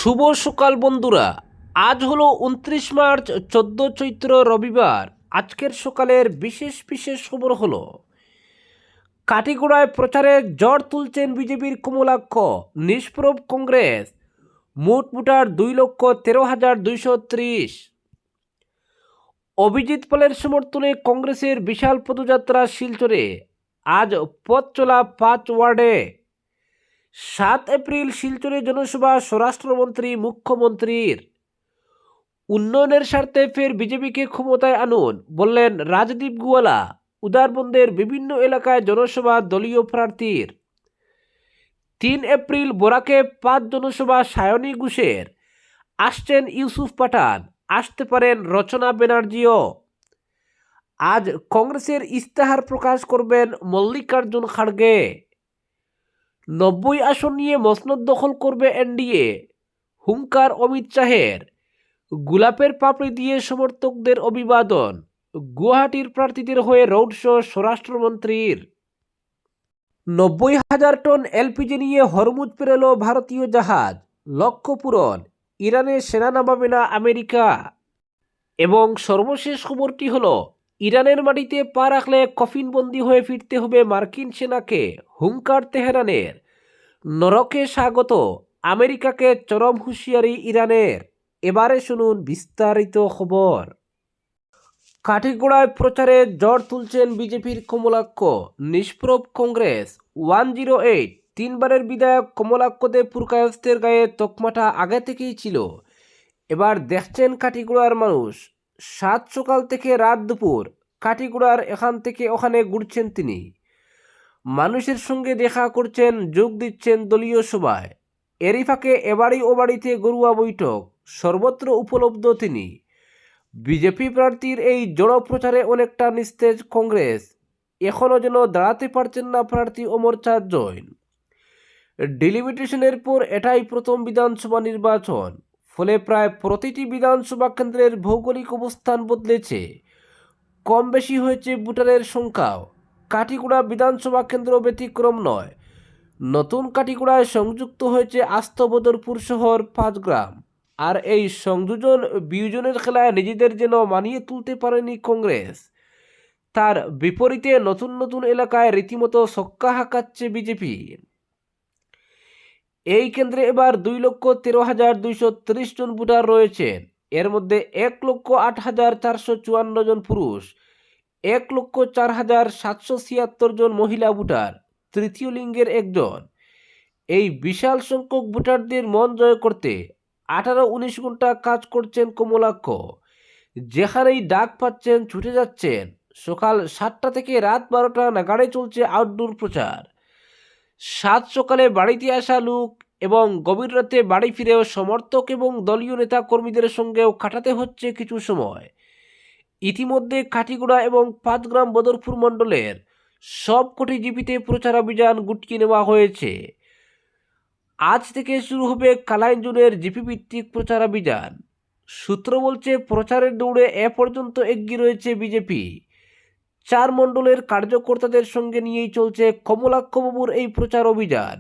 শুভ সকাল বন্ধুরা। আজ হলো 29 মার্চ, 14 চৈত্র, রবিবার। আজকের সকালের বিশেষ বিশেষ খবর হলো কাটিগড়ায় প্রচারে ঝড় তুলছেন বিজেপির কমলাক্ষ, নিষ্প্রভ কংগ্রেস, মোট ভোটার 2,13,230। অভিজিৎ পালের সমর্থনে কংগ্রেসের বিশাল পদযাত্রা শিলচরে। আজ পথ চলা 5 ওয়ার্ডে। 7 এপ্রিল শিলচরে জনসভা স্বরাষ্ট্রমন্ত্রী মুখ্যমন্ত্রীর। উন্নয়নের স্বার্থে ফের বিজেপিকে ক্ষমতায় আনুন, বললেন রাজদীপ গুয়ালা। উদারবন্দের বিভিন্ন এলাকায় জনসভা দলীয় প্রার্থীর। 3 এপ্রিল বরাকে 5 জনসভা সায়নী ঘোষের। আসছেন ইউসুফ পাঠান, আসতে পারেন রচনা ব্যানার্জিও। আজ কংগ্রেসের ইস্তাহার প্রকাশ করবেন মল্লিকার্জুন খাড়গে। 90 আসন নিয়ে মসনদ দখল করবে এনডিএ, হুঙ্কার অমিত শাহের। গোলাপের পাপড়ি দিয়ে সমর্থকদের অভিবাদন। গুয়াহাটির প্রার্থীদের হয়ে রোড শো স্বরাষ্ট্রমন্ত্রীর। 90,000 টন এলপিজি নিয়ে হরমুজ পেরোল ভারতীয় জাহাজ। লক্ষ্য পূরণ, ইরানে সেনা নামাবে না আমেরিকা। এবং সর্বশেষ খবরটি হলো ইরানের মাটিতে পা রাখলে কফিনবন্দি হয়ে ফিরতে হবে মার্কিন সেনাকে, হুঙ্কার তেহরানের। নরকে স্বাগত, আমেরিকাকে চরম হুঁশিয়ারি ইরানের। এবারে শুনুন বিস্তারিত খবর। কাঠিগোড়ায় প্রচারে ঝড় তুলছেন বিজেপির কমলাক্ষ, নিষ্প্রভ কংগ্রেস। 108 তিনবারের বিধায়ক কমলাক্ষ দেব পুরকায়স্থের গায়ে তকমাটা আগে থেকেই ছিল। এবার দেখছেন কাঠিগোড়ার মানুষ। 7 সকাল থেকে রাত দুপুর কাঠিগোড়ার এখান থেকে ওখানে ঘুরছেন তিনি। মানুষের সঙ্গে দেখা করছেন, যোগ দিচ্ছেন দলীয় সভায়। এরই ফাঁকে এবাড়ি ও বাড়িতে গরুয়া বৈঠক, সর্বত্র উপলব্ধ তিনি। বিজেপি প্রার্থীর এই জড় প্রচারে অনেকটা নিস্তেজ কংগ্রেস। এখনও যেন দাঁড়াতে পারছেন না প্রার্থী অমর চাঁদ জৈন। ডিলিমিটেশনের পর এটাই প্রথম বিধানসভা নির্বাচন, ফলে প্রায় প্রতিটি বিধানসভা কেন্দ্রের ভৌগোলিক অবস্থান বদলেছে। কম বেশি হয়েছে ভোটারের সংখ্যাও। কাঠিগোড়া বিধানসভা কেন্দ্র ব্যতিক্রম নয়। নতুন কাঠিগোড়ায় সংযুক্ত হয়েছে আস্ত বদরপুর শহর 5 গ্রাম। আর এই সংযোজন বিয়োজনের খেলায় নিজেদের যেন মানিয়ে তুলতে পারেনি কংগ্রেস। তার বিপরীতে নতুন নতুন এলাকায় রীতিমতো ছক্কা হাঁকাচ্ছে বিজেপি। এই কেন্দ্রে এবার 2,13,230 জন ভোটার রয়েছেন। এর মধ্যে 1,08,454 জন পুরুষ, 1,04,776 জন মহিলা ভোটার, তৃতীয় লিঙ্গের একজন। এই বিশাল সংখ্যক ভোটারদের মন জয় করতে 18-19 ঘন্টা কাজ করছেন কমলাক্ষ। যেখানেই ডাক পাচ্ছেন ছুটে যাচ্ছেন। সকাল 7টা থেকে রাত 12টা নাগাড়ে চলছে আউটডোর প্রচার। 7 সকালে বাড়িতে আসা লোক এবং গভীর রাতে বাড়ি ফিরেও সমর্থক এবং দলীয় নেতা কর্মীদের সঙ্গেও কাটাতে হচ্ছে কিছু সময়। ইতিমধ্যে কাঠিগোড়া এবং 5 গ্রাম বদরপুর মণ্ডলের সবকটি জিপিতে প্রচারাভিযান গুটিয়ে নেওয়া হয়েছে। আজ থেকে শুরু হবে কালাইন জোনের জিপি ভিত্তিক প্রচারাভিযান। সূত্র বলছে প্রচারের দৌড়ে এ পর্যন্ত এগিয়ে রয়েছে বিজেপি। 4 মণ্ডলের কার্যকর্তাদের সঙ্গে নিয়েই চলছে কমলাক্ষবাবুর এই প্রচার অভিযান।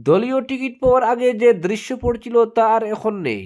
দলীয় টিকিট পাওয়ার আগে যে দৃশ্য পড়ছিল তা আর এখন নেই।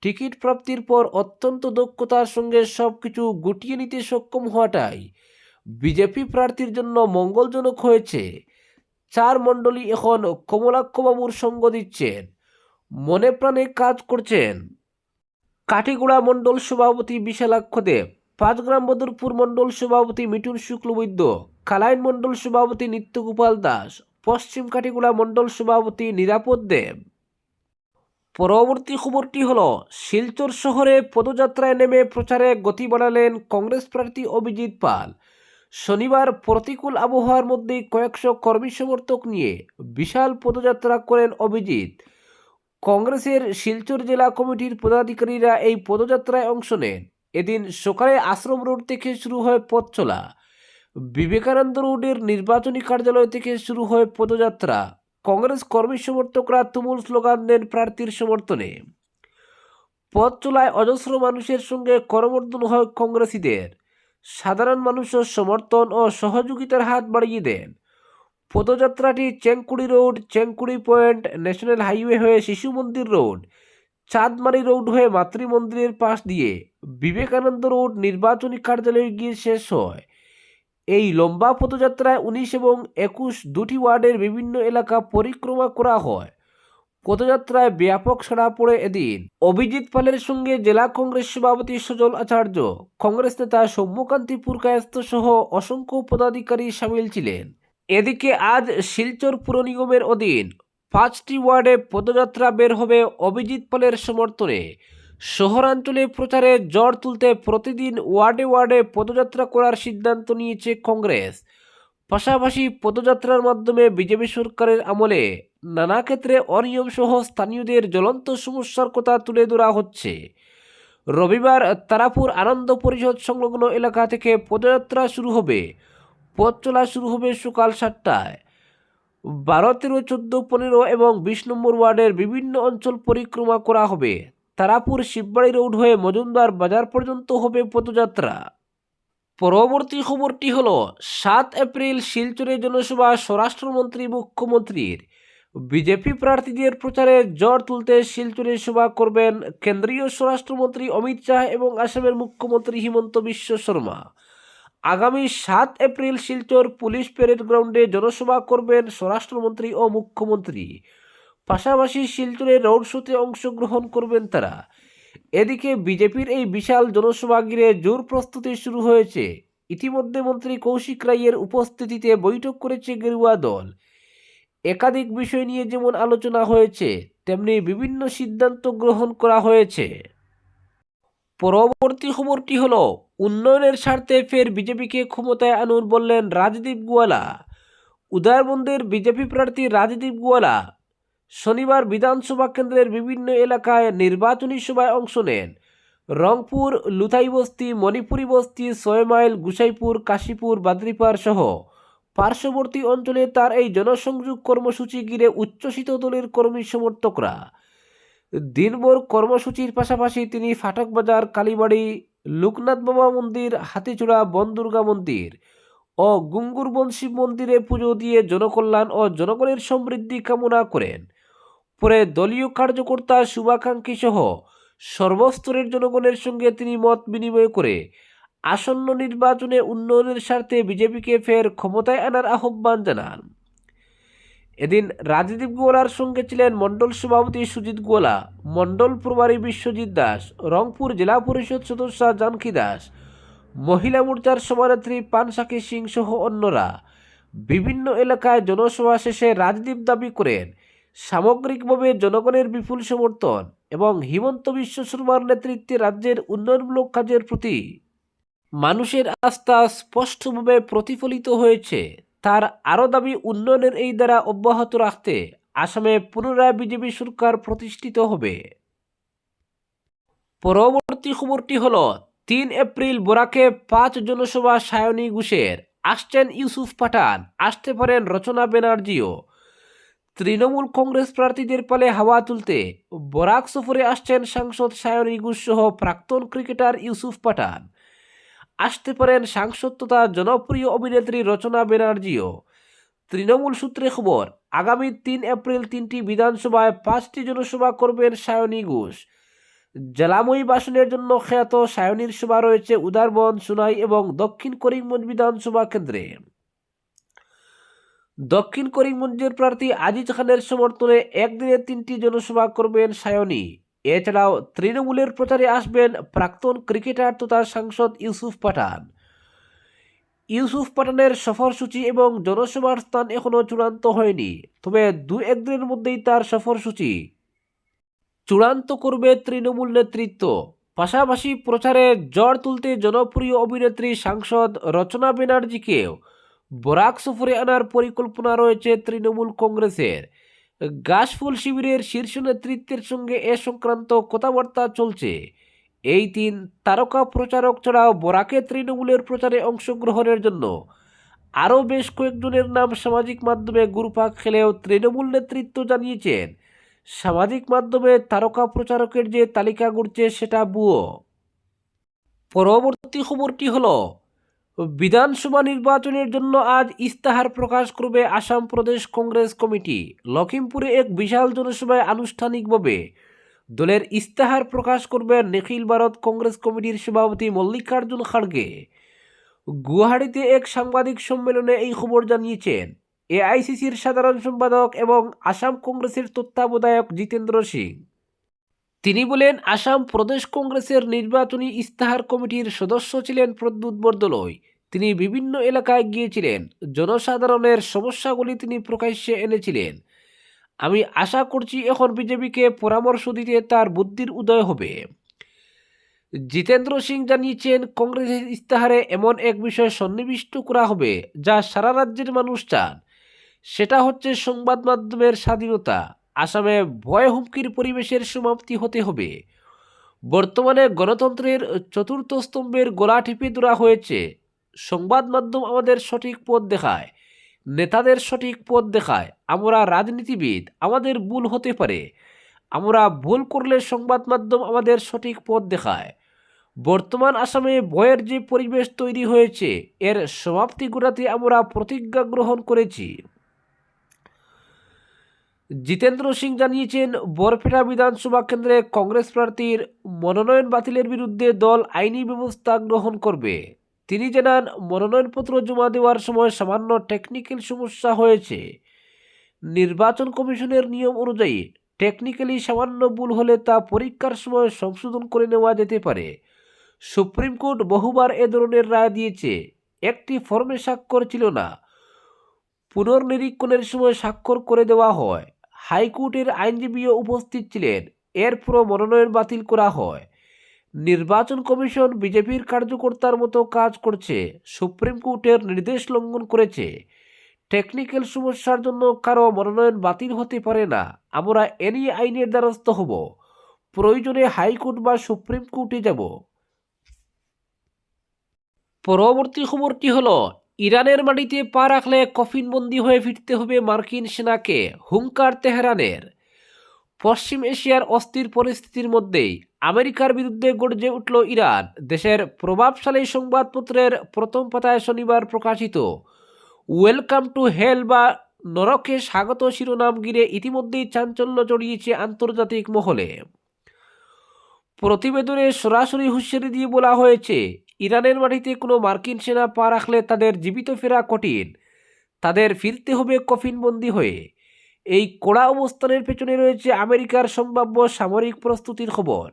টিকিট প্রাপ্তির পর অত্যন্ত দক্ষতার সঙ্গে সবকিছু গুটিয়ে নিতে সক্ষম হওয়াটাই বিজেপি প্রার্থীর জন্য মঙ্গলজনক হয়েছে। 4 মণ্ডলী এখন কমলাক্ষবাবুর সঙ্গ দিচ্ছেন, মনে প্রাণে কাজ করছেন। কাঠিগোড়া মণ্ডল সভাপতি বিশালাক্ষ দেব, 5 গ্রাম বদরপুর মণ্ডল সভাপতি মিঠুন শুক্লবৈদ্য, কালাইন মণ্ডল সভাপতি নিত্যগোপাল দাস, পশ্চিম কাঠিগোড়া মণ্ডল সভাপতি নিরাপদ দেব। পরবর্তী খবরটি হল শিলচর শহরে পদযাত্রায় নেমে প্রচারে গতি বাড়ালেন কংগ্রেস প্রার্থী অভিজিৎ পাল। শনিবার প্রতিকূল আবহাওয়ার মধ্যে কয়েকশো কর্মী সমর্থক নিয়ে বিশাল পদযাত্রা করেন অভিজিৎ। কংগ্রেসের শিলচর জেলা কমিটির পদাধিকারীরা এই পদযাত্রায় অংশ নেন। এদিন সকালে আশ্রম রোড থেকে শুরু হয় পথ চলা। বিবেকানন্দ রোডের নির্বাচনী কার্যালয় থেকে শুরু হয় পদযাত্রা। কংগ্রেস কর্মী সমর্থকরা তুমুল স্লোগান দেন প্রার্থীর সমর্থনে। পথ চলায় অজস্র মানুষের সঙ্গে করমর্দন হয় কংগ্রেসীদের। সাধারণ মানুষও সমর্থন ও সহযোগিতার হাত বাড়িয়ে দেন। পদযাত্রাটি Chengkuri road, Chengkuri point, national highway হয়ে শিশু মন্দির রোড, চাঁদমারি রোড হয়ে মাতৃমন্দিরের পাশ দিয়ে বিবেকানন্দ রোড নির্বাচনী কার্যালয়ে গিয়ে শেষ হয়। এই লম্বা পদযাত্রায় 19 এবং 21 দুটি ওয়ার্ডের বিভিন্ন এলাকা পরিক্রমা করা হয়। পদযাত্রায় ব্যাপক সাড়া পড়ে এদিন। অভিজিৎ পালের সঙ্গে জেলা কংগ্রেস সভাপতি সজল আচার্য, কংগ্রেস নেতা সৌম্যকান্তি পুরকায়স্থ সহ অসংখ্য পদাধিকারী সামিল ছিলেন। এদিকে আজ শিলচর পুর নিগমের অধীন 5টি ওয়ার্ডে পদযাত্রা বের হবে অভিজিৎ পালের সমর্থনে। শহরাঞ্চলে প্রচারে ঝড় তুলতে প্রতিদিন ওয়ার্ডে ওয়ার্ডে পদযাত্রা করার সিদ্ধান্ত নিয়েছে কংগ্রেস। পাশাপাশি পদযাত্রার মাধ্যমে বিজেপি সরকারের আমলে নানা ক্ষেত্রে অনিয়ম সহ স্থানীয়দের জ্বলন্ত সমস্যার কথা তুলে ধরা হচ্ছে। রবিবার তারাপুর আনন্দ পরিষদ সংলগ্ন এলাকা থেকে পদযাত্রা শুরু হবে। পথ চলা শুরু হবে সকাল 7টায়। 12, 13, 14, 15 এবং 20 নম্বর ওয়ার্ডের বিভিন্ন অঞ্চল পরিক্রমা করা হবে। তারাপুর শিববাড়ি রোড হয়ে মজুমদার বাজার পর্যন্ত হবে পদযাত্রা। পরবর্তী খবরটি হলো 7 এপ্রিল শিলচরে জনসভা স্বরাষ্ট্রমন্ত্রী মুখ্যমন্ত্রীর। বিজেপি প্রার্থীদের প্রচারে ঝড় তুলতে শিলচরে সভা করবেন কেন্দ্রীয় স্বরাষ্ট্রমন্ত্রী অমিত শাহ এবং আসামের মুখ্যমন্ত্রী হিমন্ত বিশ্ব শর্মা। আগামী 7 এপ্রিল শিলচর পুলিশ প্যারেড গ্রাউন্ডে জনসভা করবেন স্বরাষ্ট্রমন্ত্রী ও মুখ্যমন্ত্রী। পাশাপাশি শিলচরে রোড শোতে অংশগ্রহণ করবেন তারা। এদিকে বিজেপির এই বিশাল জনসভা ঘিরে জোর প্রস্তুতি শুরু হয়েছে। ইতিমধ্যে মন্ত্রী কৌশিক রায়ের উপস্থিতিতে বৈঠক করেছে গেরুয়া দল। একাধিক বিষয় নিয়ে যেমন আলোচনা হয়েছে, তেমনি বিভিন্ন সিদ্ধান্ত গ্রহণ করা হয়েছে। পরবর্তী খবরটি হলো উন্নয়নের স্বার্থে ফের বিজেপিকে ক্ষমতায় আনুন বললেন রাজদীপ গোয়ালা। উদারবন্দের বিজেপি প্রার্থী রাজদীপ গোয়ালা শনিবার বিধানসভা কেন্দ্রের বিভিন্ন এলাকায় নির্বাচনী সভায় অংশ নেন। রংপুর, লুথাই বস্তি, মণিপুরি বস্তি, 6 মাইল, গুসাইপুর, কাশীপুর, বাদ্রিপাড় সহ পার্শ্ববর্তী অঞ্চলে তার এই জনসংযোগ কর্মসূচি ঘিরে উচ্ছ্বসিত দলের কর্মী সমর্থকরা। দিনভর কর্মসূচির পাশাপাশি তিনি ফাটক বাজার, কালীবাড়ি, লোকনাথ বাবা মন্দির, হাতিচূড়া, বনদুর্গা মন্দির ও গুঙ্গুরবন শিব মন্দিরে পুজো দিয়ে জনকল্যাণ ও জনগণের সমৃদ্ধি কামনা করেন। পরে দলীয় কার্যকর্তা, শুভাকাঙ্ক্ষী সহ সর্বস্তরের জনগণের সঙ্গে তিনি মত বিনিময় করে আসন্ন নির্বাচনে উন্নয়নের স্বার্থে বিজেপিকে ফের ক্ষমতায় আনার আহ্বান জানান। এদিন রাজদীপ গোয়ালার সঙ্গে ছিলেন মণ্ডল সভাপতি সুজিত গোয়ালা, মণ্ডল প্রভারী বিশ্বজিৎ দাস, রংপুর জেলা পরিষদ সদস্য জানকী দাস, মহিলা মোর্চার সভানেত্রী পানসাকি সিং সহ অন্যরা। বিভিন্ন এলাকায় জনসভা শেষে রাজদীপ দাবি করেন সামগ্রিকভাবে জনগণের বিপুল সমর্থন এবং হিমন্ত বিশ্ব শর্মার নেতৃত্বে রাজ্যের উন্নয়নমূলক কাজের প্রতি মানুষের আস্থা স্পষ্টভাবে প্রতিফলিত হয়েছে। তার আরও দাবি উন্নয়নের এই ধারা অব্যাহত রাখতে আসামে পুনরায় বিজেপি সরকার প্রতিষ্ঠিত হবে। পরবর্তী খবরটি হল 3 এপ্রিল বরাকে 5 জনসভা সায়নী ঘোষের। আসছেন ইউসুফ পাঠান, আসতে পারেন রচনা ব্যানার্জিও। তৃণমূল কংগ্রেস প্রার্থীদের পালে হাওয়া তুলতে বরাক সফরে আসছেন সাংসদ সায়নী ঘোষ সহ প্রাক্তন ক্রিকেটার ইউসুফ পাঠান। আসতে পারেন সাংসদ তথা জনপ্রিয় অভিনেত্রী রচনা ব্যানার্জিও। তৃণমূল সূত্রে খবর, আগামী 3 এপ্রিল 3টি বিধানসভায় 5টি জনসভা করবেন সায়নী ঘোষ। জেলাময়ী বাসনের জন্য খ্যাত সায়নীর সভা রয়েছে উদারবন, সুনাই এবং দক্ষিণ করিমগঞ্জ বিধানসভা কেন্দ্রে। দক্ষিণ করিমগঞ্জের প্রার্থী আজিজ খানের সমর্থনে একদিনে 3টি জনসভা করবেন সায়নী। এছাড়াও তৃণমূলের প্রচারে আসবেন প্রাক্তন ক্রিকেটার তথা সাংসদ ইউসুফ পাঠান। ইউসুফ পাঠানের সফরসূচি এবং জনসভার স্থান এখনও চূড়ান্ত হয়নি, তবে 2-1 দিনের মধ্যেই তার সফরসূচি চূড়ান্ত করবে তৃণমূল নেতৃত্ব। পাশাপাশি প্রচারে ঝড় তুলতে জনপ্রিয় অভিনেত্রী সাংসদ রচনা ব্যানার্জিকেও বরাক সফরে আনার পরিকল্পনা রয়েছে তৃণমূল কংগ্রেসের। গাছফুল শিবিরের শীর্ষ নেতৃত্বের সঙ্গে এ সংক্রান্ত কথাবার্তা চলছে। এই 3 তারকা প্রচারক ছাড়াও বরাকে তৃণমূলের প্রচারে অংশগ্রহণের জন্য আরও বেশ কয়েকজনের নাম সামাজিক মাধ্যমে ঘুরপাক খেলেও তৃণমূল নেতৃত্ব জানিয়েছেন সামাজিক মাধ্যমে তারকা প্রচারকের যে তালিকা ঘুরছে সেটা ভুয়ো। পরবর্তী খবরটি হলো বিধানসভা নির্বাচনের জন্য আজ ইস্তাহার প্রকাশ করবে আসাম প্রদেশ কংগ্রেস কমিটি। লখিমপুরে এক বিশাল জনসভায় আনুষ্ঠানিকভাবে দলের ইস্তাহার প্রকাশ করবেন নিখিল ভারত কংগ্রেস কমিটির সভাপতি মল্লিকার্জুন খাড়গে। গুয়াহাটিতে এক সাংবাদিক সম্মেলনে এই খবর জানিয়েছেন এআইসিসির সাধারণ সম্পাদক এবং আসাম কংগ্রেসের তত্ত্বাবধায়ক জিতেন্দ্র সিং। তিনি বলেন, আসাম প্রদেশ কংগ্রেসের নির্বাচনী ইস্তাহার কমিটির সদস্য ছিলেন প্রদ্যুৎ বরদলৈ। তিনি বিভিন্ন এলাকায় গিয়েছিলেন, জনসাধারণের সমস্যাগুলি তিনি প্রকাশ্যে এনেছিলেন। আমি আশা করছি এখন বিজেপিকে পরামর্শ দিতে তার বুদ্ধির উদয় হবে। জিতেন্দ্র সিং জানিয়েছেন, কংগ্রেসের ইস্তাহারে এমন এক বিষয় সন্নিবিষ্ট করা হবে যা সারা রাজ্যের মানুষ চান। সেটা হচ্ছে সংবাদ মাধ্যমের স্বাধীনতা। আসামে ভয় হুমকির পরিবেশের সমাপ্তি হতে হবে। বর্তমানে গণতন্ত্রের চতুর্থ স্তম্ভের গলা টিপে ধরা হয়েছে। সংবাদ মাধ্যম আমাদের সঠিক পথ দেখায়, নেতাদের সঠিক পথ দেখায়। আমরা রাজনীতিবিদ, আমাদের ভুল হতে পারে। আমরা ভুল করলে সংবাদ মাধ্যম আমাদের সঠিক পথ দেখায়। বর্তমান আসামে ভয়ের যে পরিবেশ তৈরি হয়েছে, এর সমাপ্তি ঘটাতে আমরা প্রতিজ্ঞা গ্রহণ করেছি। জিতেন্দ্র সিং জানিয়েছেন, বরপেটা বিধানসভা কেন্দ্রে কংগ্রেস প্রার্থীর মনোনয়ন বাতিলের বিরুদ্ধে দল আইনি ব্যবস্থা গ্রহণ করবে। তিনি জানান, মনোনয়নপত্র জমা দেওয়ার সময় সামান্য টেকনিক্যাল সমস্যা হয়েছে। নির্বাচন কমিশনের নিয়ম অনুযায়ী টেকনিক্যালি সামান্য ভুল হলে তা পরীক্ষার সময় সংশোধন করে নেওয়া যেতে পারে। সুপ্রিম কোর্ট বহুবার এ ধরনের রায় দিয়েছে। একটি ফর্মে স্বাক্ষর ছিল না, পুনর্নিরীক্ষণের সময় স্বাক্ষর করে দেওয়া হয়। হাইকোর্টের আইনজীবীও উপস্থিত ছিলেন, এরপরও মনোনয়ন বাতিল করা হয়। নির্বাচন কমিশন বিজেপির কার্যকর্তার মতো কাজ করছে, সুপ্রিম কোর্টের নির্দেশ লঙ্ঘন করেছে। টেকনিক্যাল সমস্যার জন্য কারো মনোনয়ন বাতিল হতে পারে না। আমরা এ নিয়ে আইনের দ্বারস্থ হব, প্রয়োজনে হাইকোর্ট বা সুপ্রিম কোর্টে যাব। পরবর্তী খবরটি হলো, ইরানের মাটিতে পা রাখলে কফিনবন্দি হয়ে ফিরতে হবে মার্কিন সেনাকে, হুঙ্কার তেহরানের। পশ্চিম এশিয়ার অস্থির পরিস্থিতির মধ্যেই আমেরিকার বিরুদ্ধে গর্জে উঠল ইরান। দেশের প্রভাবশালী সংবাদপত্রের প্রথম পাতায় শনিবার প্রকাশিত ওয়েলকাম টু হেল বা নরকে স্বাগত শিরোনাম ঘিরে ইতিমধ্যেই চাঞ্চল্য জড়িয়েছে আন্তর্জাতিক মহলে। প্রতিবেদনে সরাসরি হুঁশিয়ারি দিয়ে বলা হয়েছে, ইরানের মাটিতে কোনো মার্কিন সেনা পা রাখলে তাদের জীবিত ফেরা কঠিন, তাদের ফিরতে হবে কফিনবন্দি হয়ে। এই কড়া অবস্থানের পেছনে রয়েছে আমেরিকার সম্ভাব্য সামরিক প্রস্তুতির খবর।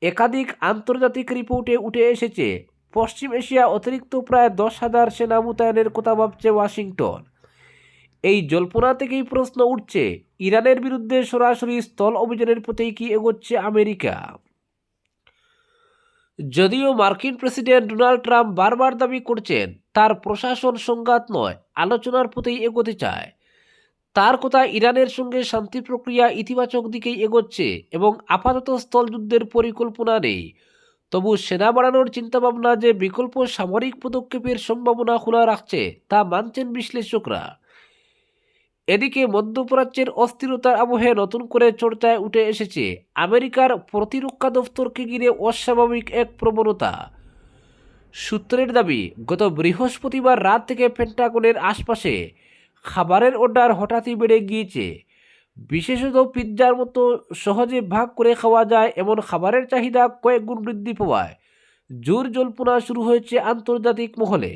একাধিক আন্তর্জাতিক রিপোর্টে উঠে এসেছে, পশ্চিম এশিয়া অতিরিক্ত প্রায় 10,000 সেনা মোতায়েনের কথা ভাবছে ওয়াশিংটন। এই জল্পনা থেকেই প্রশ্ন উঠছে, ইরানের বিরুদ্ধে সরাসরি স্থল অভিযানের পথেই কি এগোচ্ছে আমেরিকা? যদিও মার্কিন প্রেসিডেন্ট ডোনাল্ড ট্রাম্প বারবার দাবি করছেন তার প্রশাসন সংঘাত নয়, আলোচনার পথেই এগোতে চায়। তার কথা, ইরানের সঙ্গে শান্তি প্রক্রিয়া ইতিবাচক দিকেই এগোচ্ছে এবং আপাতত স্থলযুদ্ধের পরিকল্পনা নেই। তবু সেনা বাড়ানোর চিন্তাভাবনা যে বিকল্প সামরিক পদক্ষেপের সম্ভাবনা খোলা রাখছে তা মানছেন বিশ্লেষকরা। এদিকে মধ্যপ্রাচ্যের অস্থিরতার আবহে নতুন করে চর্চায় উঠে এসেছে আমেরিকার প্রতিরক্ষা দফতরকে ঘিরে অস্বাভাবিক এক প্রবণতা। সূত্রের দাবি, গত বৃহস্পতিবার রাত থেকে পেন্টাগনের আশপাশে খাবারের অর্ডার হঠাৎই বেড়ে গিয়েছে। বিশেষত পিৎজার মতো সহজে ভাগ করে খাওয়া যায় এমন খাবারের চাহিদা কয়েক গুণ বৃদ্ধি পাওয়ায় জোর জল্পনা শুরু হয়েছে আন্তর্জাতিক মহলে।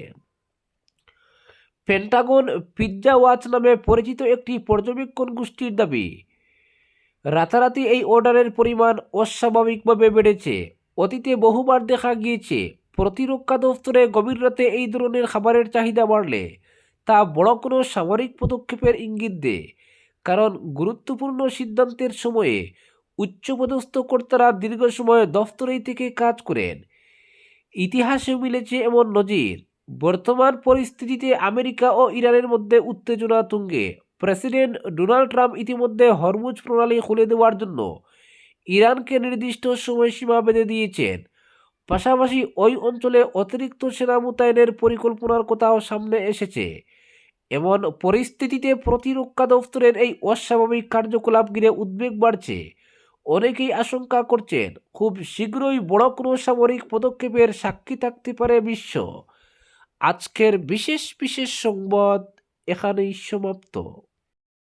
পেন্টাগন পিৎজা ওয়াচ নামে পরিচিত একটি পর্যবেক্ষণ গোষ্ঠীর দাবি, রাতারাতি এই অর্ডারের পরিমাণ অস্বাভাবিকভাবে বেড়েছে। অতীতে বহুবার দেখা গিয়েছে, প্রতিরক্ষা দফতরে গভীর রাতে এই ধরনের খাবারের চাহিদা বাড়লে তা বড় কোনো সামরিক পদক্ষেপের ইঙ্গিত দেয়। কারণ গুরুত্বপূর্ণ সিদ্ধান্তের সময়ে উচ্চপদস্থ কর্তারা দীর্ঘ সময় দফতরেই থেকে কাজ করেন। ইতিহাসে মিলেছে এমন নজির। বর্তমান পরিস্থিতিতে আমেরিকা ও ইরানের মধ্যে উত্তেজনা তুঙ্গে। প্রেসিডেন্ট ডোনাল্ড ট্রাম্প ইতিমধ্যে হরমুজ প্রণালী খুলে দেওয়ার জন্য ইরানকে নির্দিষ্ট সময়সীমা বেঁধে দিয়েছেন। পাশাপাশি ওই অঞ্চলে অতিরিক্ত সেনা মোতায়েনের পরিকল্পনার কথাও সামনে এসেছে। এমন পরিস্থিতিতে প্রতিরক্ষা দফতরের এই অস্বাভাবিক কার্যকলাপ ঘিরে উদ্বেগ বাড়ছে। অনেকেই আশঙ্কা করছেন, খুব শীঘ্রই বড় কোনো সামরিক পদক্ষেপের সাক্ষী থাকতে পারে বিশ্ব। আজকের বিশেষ সংবাদ এখানেই সমাপ্ত।